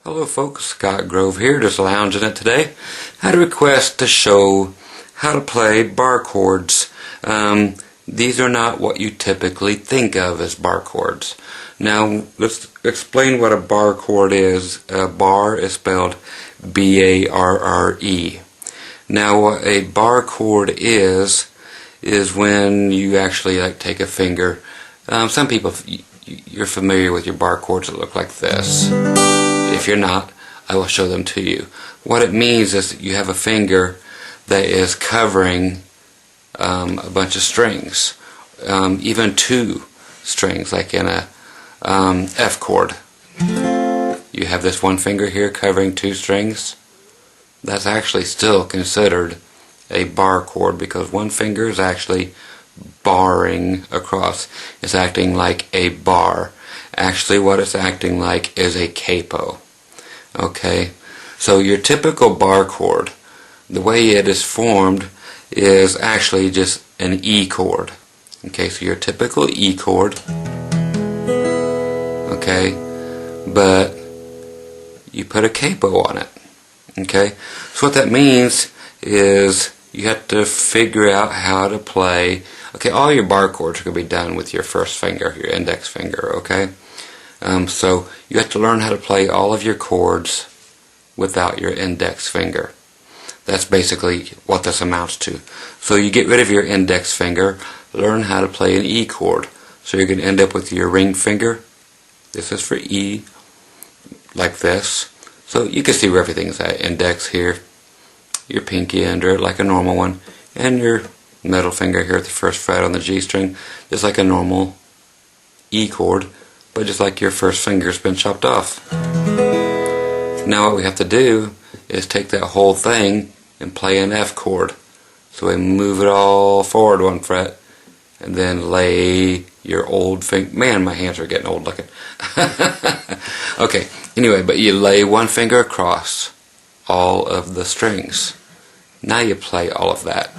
Hello folks, Scott Grove here, just lounging it today. I had a request to show how to play bar chords. These are not what you typically think of as bar chords. Now let's explain what a bar chord is. A bar is spelled B-A-R-R-E. Now what a bar chord is when you actually take a finger. Some people, you're familiar with your bar chords that look like this. If you're not, I will show them to you. What it means is that you have a finger that is covering a bunch of strings, even two strings, like in a F chord. You have this one finger here covering two strings. That's actually still considered a bar chord because one finger is actually barring across. It's acting like a bar. Actually, what it's acting like is a capo. Okay, so your typical bar chord, the way it is formed is actually just an E chord. Okay, so your typical E chord. Okay, but you put a capo on it. Okay, so what that means is you have to figure out how to play. Okay, all your bar chords are going to be done with your first finger, your index finger, okay? So you have to learn how to play all of your chords without your index finger. That's basically what this amounts to. So you get rid of your index finger, learn how to play an E chord. So you're going to end up with your ring finger. This is for E, like this. So you can see where everything's at. Index here, your pinky under it like a normal one, and your middle finger here at the first fret on the G string, just like a normal E chord, but just like your first finger's been chopped off. Now what we have to do is take that whole thing and play an F chord. So we move it all forward one fret, and then lay your old finger. Man, my hands are getting old looking. Okay, anyway, but you lay one finger across all of the strings. Now you play all of that.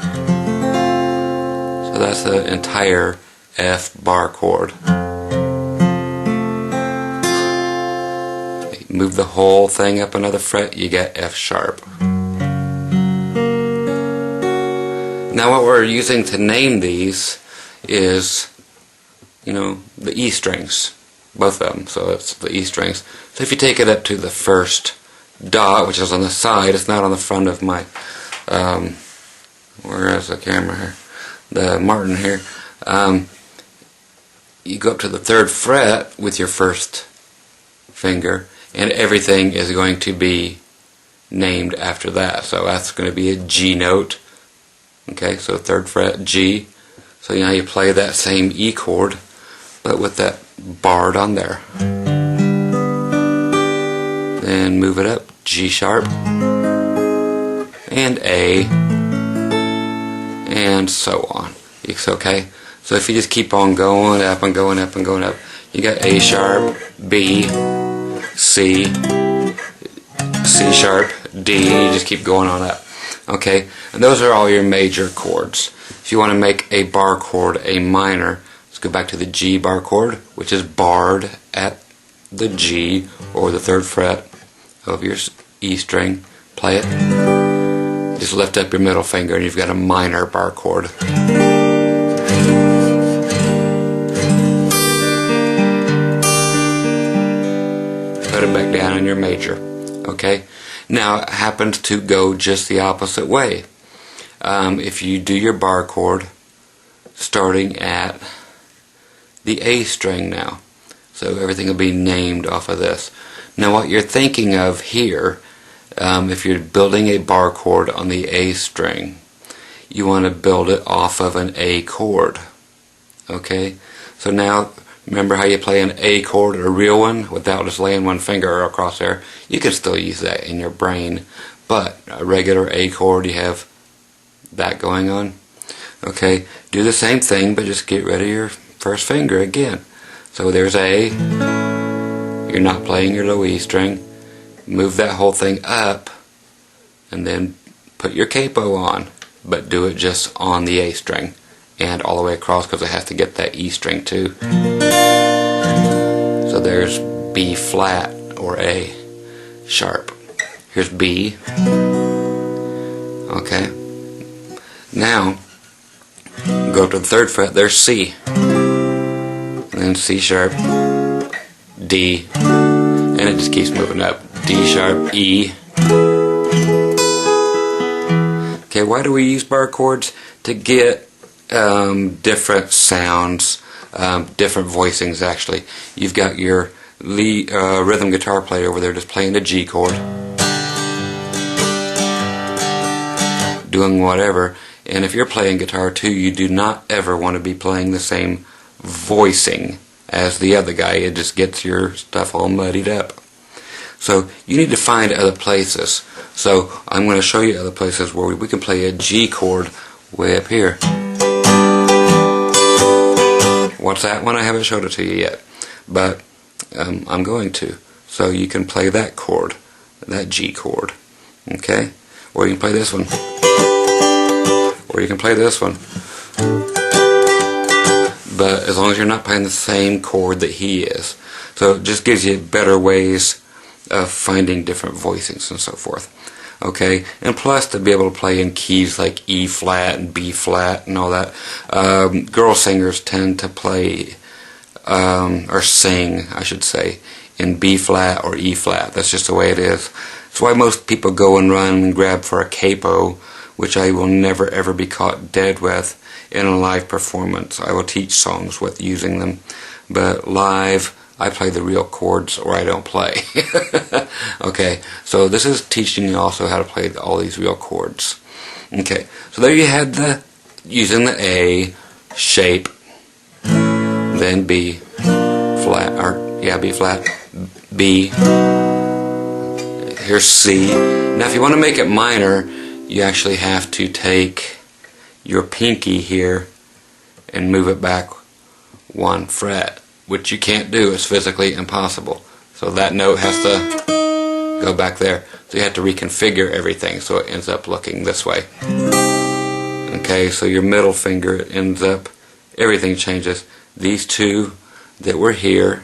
So that's the entire F bar chord. Move the whole thing up another fret, you get F sharp. Now what we're using to name these is, the E strings. Both of them, so it's the E strings. So if you take it up to the first dot, which is on the side, it's not on the front of my, where is the camera here? The Martin here. You go up to the third fret with your first finger, and everything is going to be named after that. So that's going to be a G note. Okay, so third fret, G. So now you play that same E chord, but with that barred on there. Then move it up, G sharp, and A, and so on. It's okay. So if you just keep on going up and going up and going up, you got A sharp, B, C, C sharp, D, you just keep going on up. Okay, and those are all your major chords. If you want to make a bar chord a minor, let's go back to the G bar chord, which is barred at the G or the third fret of your E string. Play it. Just lift up your middle finger and you've got a minor bar chord. Put it back down in your major. Okay? Now it happens to go just the opposite way. If you do your bar chord starting at the A string now, so everything will be named off of this. Now what you're thinking of here, if you're building a bar chord on the A string, you want to build it off of an A chord. Okay? So now, remember how you play an A chord, a real one, without just laying one finger across there? You can still use that in your brain, but a regular A chord, you have that going on. Okay, do the same thing, but just get rid of your first finger again. So there's A, you're not playing your low E string, move that whole thing up, and then put your capo on, but do it just on the A string and all the way across because it has to get that E string too. So there's B flat or A. sharp. Here's B. Okay. Now, go up to the 3rd fret, there's C. And then C sharp, D, and it just keeps moving up. D sharp, E. Okay, why do we use bar chords? To get different sounds, different voicings actually. You've got your rhythm guitar player over there just playing the G chord, doing whatever, and if you're playing guitar too, you do not ever want to be playing the same voicing as the other guy. It just gets your stuff all muddied up. So you need to find other places. So I'm going to show you other places where we can play a G chord way up here. What's that one? I haven't showed it to you yet, but I'm going to. So you can play that chord, that G chord, okay? Or you can play this one, or you can play this one. But as long as you're not playing the same chord that he is. So it just gives you better ways of finding different voicings and so forth. Okay, and plus to be able to play in keys like E flat and B flat and all that. Girl singers tend to play, or sing, I should say, in B flat or E flat. That's just the way it is. That's why most people go and run and grab for a capo, which I will never ever be caught dead with in a live performance. I will teach songs with using them, but live I play the real chords or I don't play. Okay, so this is teaching you also how to play all these real chords. Okay, so there you had using the A shape, then B flat, or yeah, B flat, B, here's C. Now if you want to make it minor, you actually have to take your pinky here and move it back 1 fret, which you can't do. It's physically impossible. So that note has to go back there. So you have to reconfigure everything so it ends up looking this way. Okay, so your middle finger ends up, everything changes. These two that were here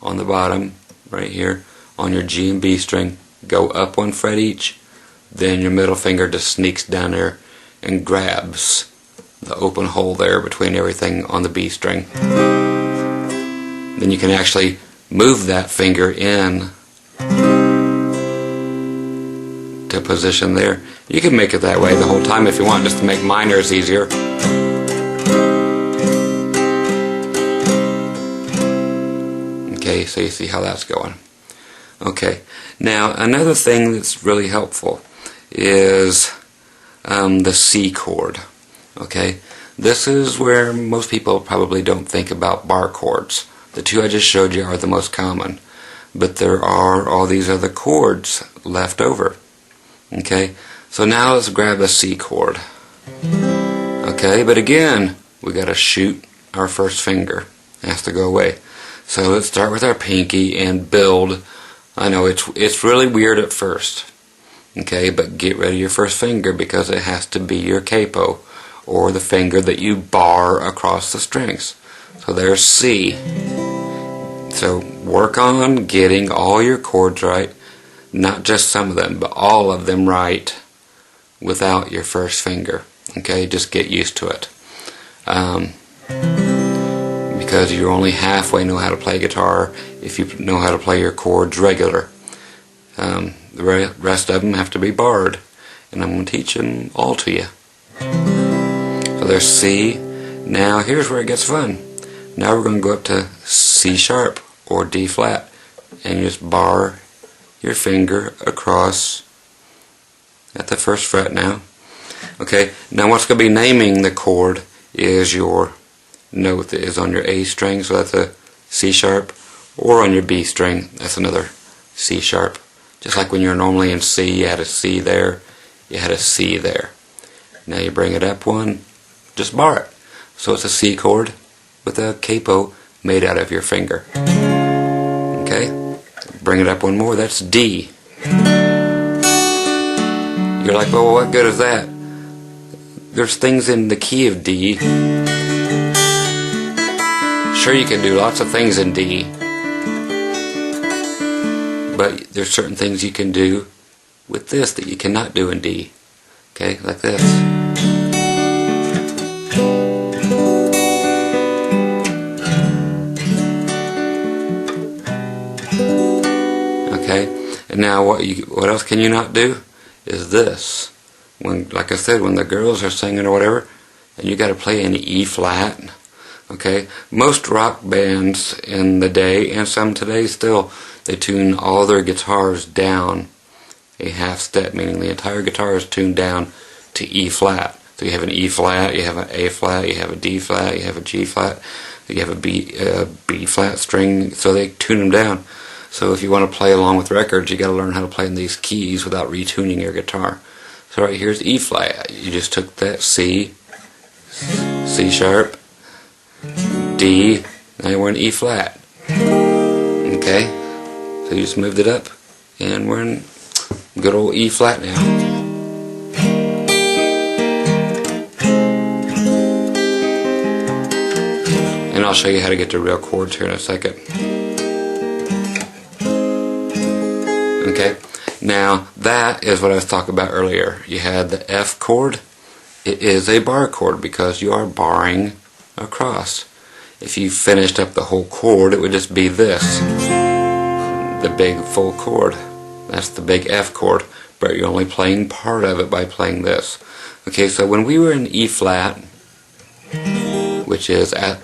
on the bottom, right here, on your G and B string, go up 1 fret each. Then your middle finger just sneaks down there and grabs the open hole there between everything on the B string. Then you can actually move that finger in to position there. You can make it that way the whole time if you want, just to make minors easier. Okay, so you see how that's going. Okay, now another thing that's really helpful is the C chord. Okay, this is where most people probably don't think about bar chords. The two I just showed you are the most common, but there are all these other chords left over. Okay, so now let's grab a C chord. Okay, but again, we got to shoot our first finger. It has to go away. So let's start with our pinky and build. I know it's really weird at first. Okay, but get rid of your first finger because it has to be your capo, or the finger that you bar across the strings. So there's C. So work on getting all your chords right, not just some of them, but all of them right without your first finger. Okay, just get used to it. Because you only halfway know how to play guitar if you know how to play your chords regular. The rest of them have to be barred, and I'm going to teach them all to you. So there's C. Now here's where it gets fun. Now we're going to go up to C sharp or D flat, and you just bar your finger across at the first fret now. Okay, now what's going to be naming the chord is your note that is on your A string, so that's a C sharp, or on your B string, that's another C sharp. Just like when you're normally in C, you had a C there, you had a C there. Now you bring it up 1, just bar it. So it's a C chord with a capo made out of your finger. Okay? Bring it up 1 more, that's D. You're like, well, what good is that? There's things in the key of D. Sure, you can do lots of things in D, but there's certain things you can do with this that you cannot do in D. Okay, like this. Okay, and now what else can you not do is this. When, like I said, when the girls are singing or whatever, and you got to play an E flat. Okay, most rock bands in the day, and some today still, they tune all their guitars down a half step, meaning the entire guitar is tuned down to E flat. So you have an E flat, you have an A flat, you have a D flat, you have a G flat, you have a B flat string. So they tune them down. So if you want to play along with records, you got to learn how to play in these keys without retuning your guitar. So right here's E flat. You just took that C sharp, D, now we're in E flat. Okay, so you just moved it up, and we're in good old E flat now. And I'll show you how to get to real chords here in a second. Okay, now that is what I was talking about earlier. You had the F chord. It is a bar chord because you are barring across. If you finished up the whole chord, it would just be this, the big full chord. That's the big F chord, but you're only playing part of it by playing this. Okay, so when we were in E flat, which is at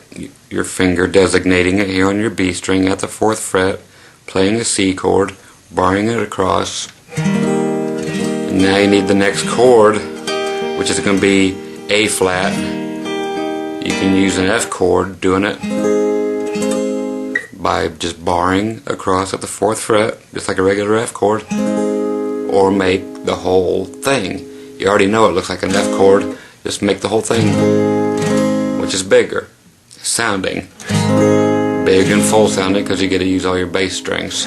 your finger designating it here on your B string at the 4th fret, playing a C chord, barring it across, and now you need the next chord, which is going to be A flat. You can use an F chord doing it by just barring across at the 4th fret, just like a regular F chord, or make the whole thing. You already know it looks like an F chord, just make the whole thing, which is bigger sounding, big and full sounding, because you get to use all your bass strings.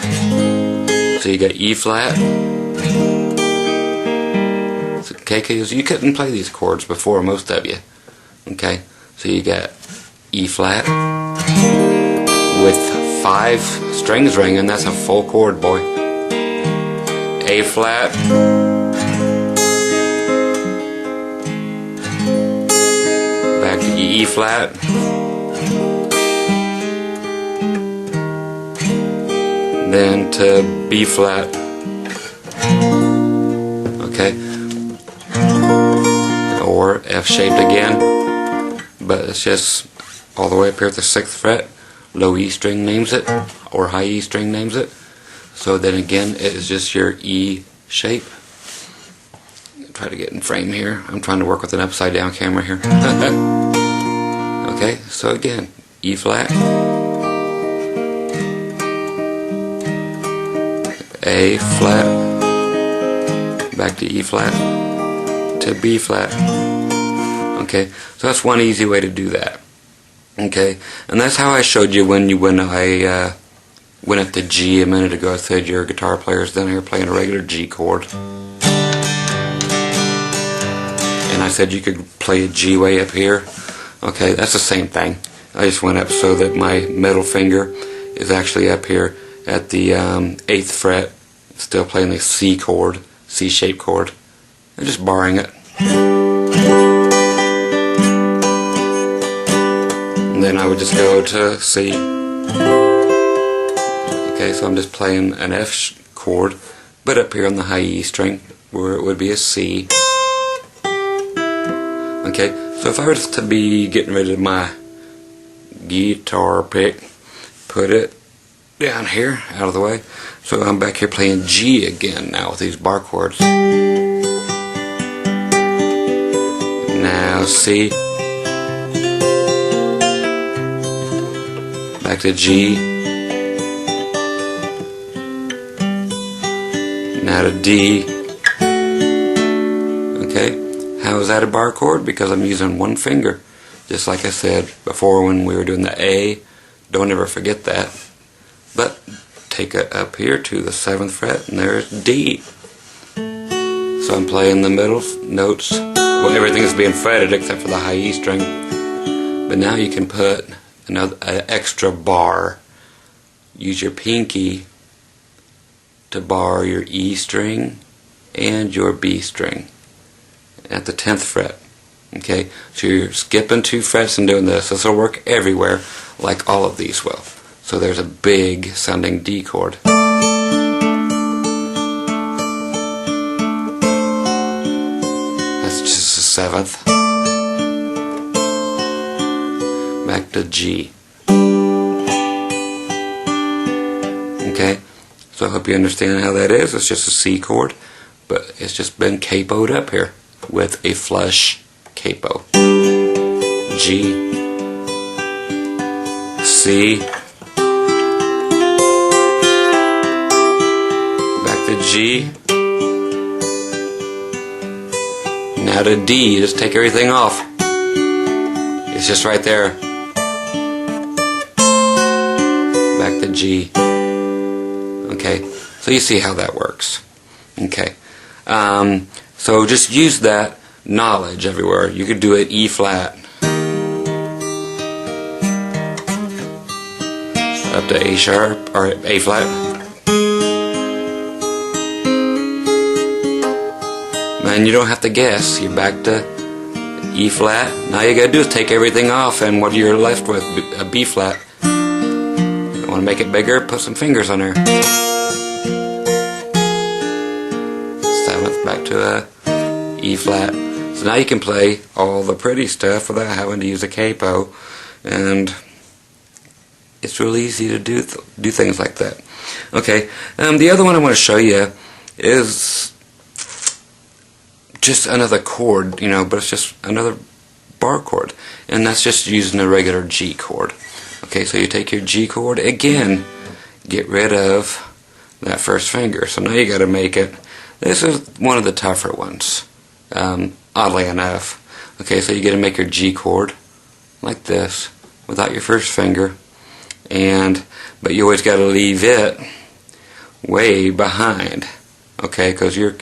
So you got E flat. Okay, because you couldn't play these chords before, most of you. Okay, so you got E flat with 5 strings ringing. That's a full chord, boy. A flat, back to E flat, then to B flat. Okay, or F shaped again, but it's just all the way up here at the 6th fret. Low E string names it, or high E string names it. So then again, it is just your E shape. Try to get in frame here. I'm trying to work with an upside down camera here. Okay, so again, E flat, A flat, back to E flat, to B flat. Okay, so that's one easy way to do that. Okay, and that's how I showed you when I went up to G a minute ago. I said your guitar player's down here playing a regular G chord, and I said you could play a G way up here. Okay, that's the same thing. I just went up so that my middle finger is actually up here at the 8th fret, still playing the C chord, C-shaped chord, and just barring it. And then I would just go to C. Okay, so I'm just playing an F chord, but up here on the high E string, where it would be a C. Okay, so if I was to be getting rid of my guitar pick, put it down here, out of the way. So I'm back here playing G again now with these bar chords. Now C, back to G, now to D. Okay, how is that a bar chord? Because I'm using one finger. Just like I said before when we were doing the A, don't ever forget that. But take it up here to the 7th fret, and there's D. So I'm playing the middle notes. Well, everything's being fretted except for the high E string. But now you can put an extra bar. Use your pinky to bar your E string and your B string at the 10th fret. Okay, so you're skipping 2 frets and doing this. This will work everywhere, like all of these will. So there's a big sounding D chord. That's just the 7th. Back to G. Okay, so I hope you understand how that is. It's just a C chord, but it's just been capoed up here with a flush capo. G, C, back to G, now to D. Just take everything off. It's just right there. Back to G. Okay, so you see how that works. Okay, so just use that knowledge everywhere. You could do it E flat up to A sharp or A flat. Man, you don't have to guess. You're back to E flat. Now you gotta do is take everything off, and what you're left with, a B flat. You want to make it bigger? Put some fingers on there. 7th back to a E flat. So now you can play all the pretty stuff without having to use a capo, and it's really easy to do things like that. Okay, the other one I want to show you is just another chord, you know, but it's just another bar chord, and that's just using a regular G chord. Okay, so you take your G chord again, get rid of that first finger. So now you got to make it. This is one of the tougher ones. Oddly enough. Okay, so you got to make your G chord like this without your first finger, but you always got to leave it way behind. Okay, because your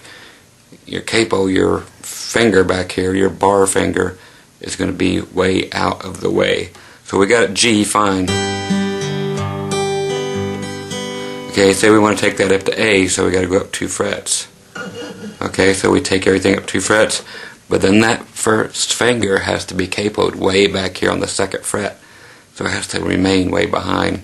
capo, your finger back here, your bar finger, is going to be way out of the way. So we got G fine. Okay, say we want to take that up to A, so we got to go up 2 frets. Okay, so we take everything up 2 frets. But then that first finger has to be capoed way back here on the 2nd fret. So it has to remain way behind.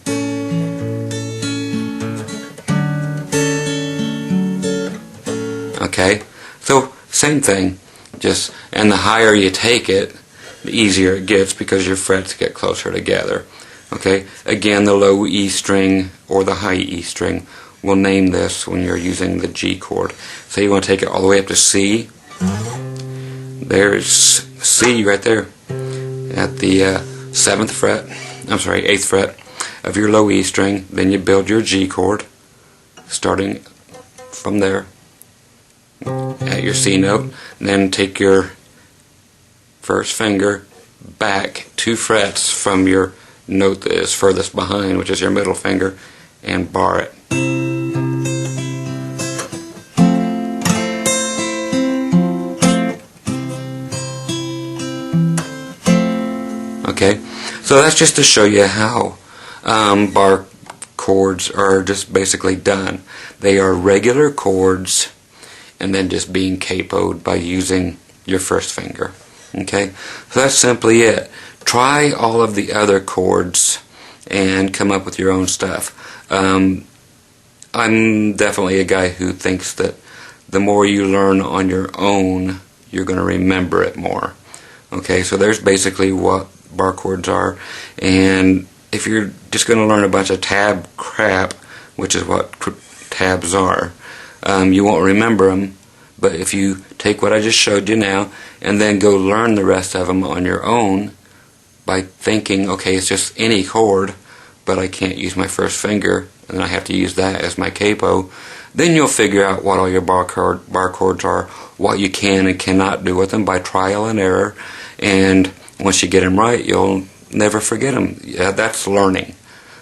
Okay, so same thing. And the higher you take it, the easier it gets because your frets get closer together. Okay, again, the low E string or the high E string. We'll name this when you're using the G chord. So you want to take it all the way up to C. There's C right there at the 7th fret, 8th fret of your low E string. Then you build your G chord starting from there at your C note. And then take your first finger back 2 frets from your note that is furthest behind, which is your middle finger, and bar it. Okay, so that's just to show you how bar chords are just basically done. They are regular chords and then just being capoed by using your first finger. Okay, so that's simply it. Try all of the other chords and come up with your own stuff. I'm definitely a guy who thinks that the more you learn on your own, you're going to remember it more. Okay, so there's basically what bar chords are, and if you're just going to learn a bunch of tab crap, which is what tabs are, you won't remember them. But if you take what I just showed you now and then go learn the rest of them on your own by thinking, okay, it's just any chord, but I can't use my first finger, and I have to use that as my capo, then you'll figure out what all your bar chords are, what you can and cannot do with them by trial and error, and once you get them right, you'll never forget them. Yeah, that's learning.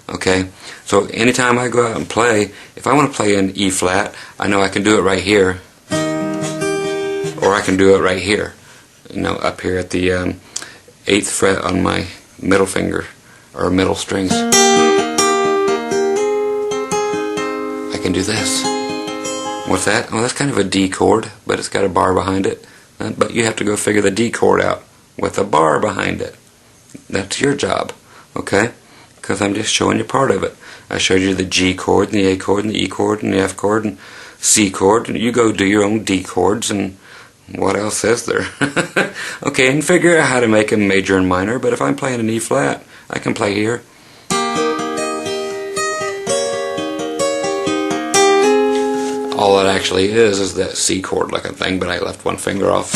Okay, so anytime I go out and play, if I want to play an E flat, I know I can do it right here, or I can do it right here, you know, up here at the 8th fret on my middle finger, or middle strings. I can do this. What's that? Oh, that's kind of a D chord, but it's got a bar behind it. But you have to go figure the D chord out with a bar behind it. That's your job, okay? Because I'm just showing you part of it. I showed you the G chord, and the A chord, and the E chord, and the F chord, and C chord. And you go do your own D chords, and what else is there? Okay, and figure out how to make them major and minor. But if I'm playing an E flat, I can play here. All it actually is that C chord looking thing, but I left one finger off.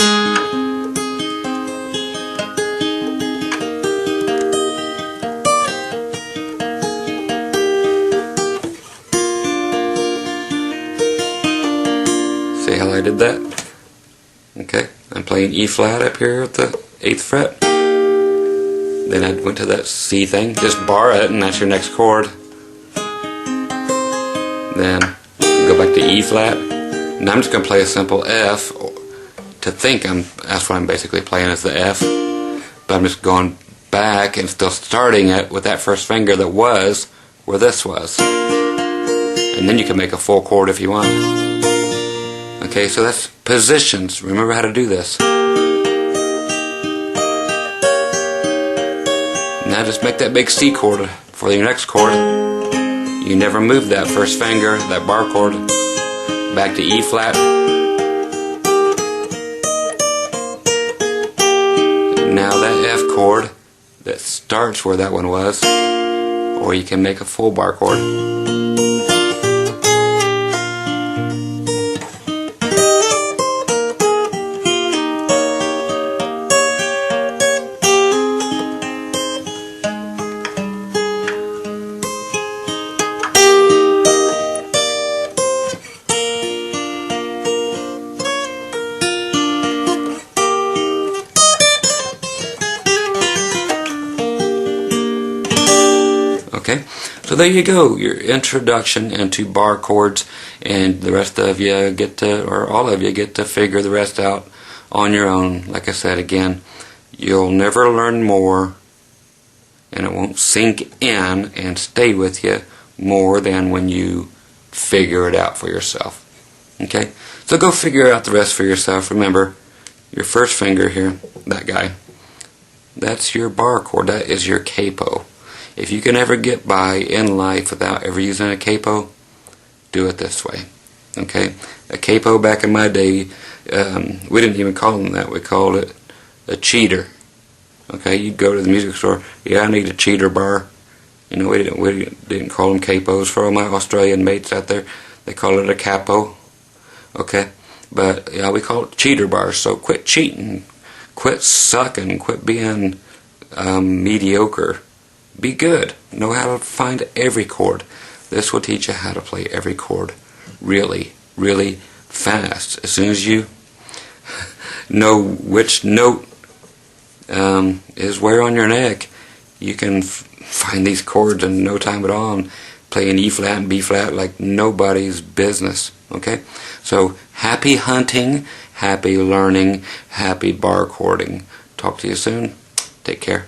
See how I did that? Okay, I'm playing E flat up here at the 8th fret. Then I went to that C thing, just bar it, and that's your next chord. Then go back to E flat, and I'm just going to play a simple F to think that's what I'm basically playing is the F, but I'm just going back and still starting it with that first finger that was where this was, and then you can make a full chord if you want. Okay, so that's positions. Remember how to do this. Now just make that big C chord for your next chord. You never move that first finger, that bar chord, back to E flat. Now that F chord that starts where that one was, or you can make a full bar chord. Okay, so there you go, your introduction into bar chords, and the rest of you get to, or all of you get to figure the rest out on your own. Like I said again, you'll never learn more, and it won't sink in and stay with you more than when you figure it out for yourself. Okay, so go figure out the rest for yourself. Remember, your first finger here, that guy, that's your bar chord, that is your capo. If you can ever get by in life without ever using a capo, do it this way. Okay? A capo back in my day, we didn't even call them that. We called it a cheater. Okay? You'd go to the music store, yeah, I need a cheater bar. You know, we didn't call them capos. For all my Australian mates out there, they call it a capo. Okay? But, yeah, we call it cheater bars. So quit cheating. Quit sucking. Quit being mediocre. Be good. Know how to find every chord. This will teach you how to play every chord really, really fast. As soon as you know which note is where on your neck, you can find these chords in no time at all and play an E flat and B flat like nobody's business. Okay? So happy hunting, happy learning, happy bar chording. Talk to you soon. Take care.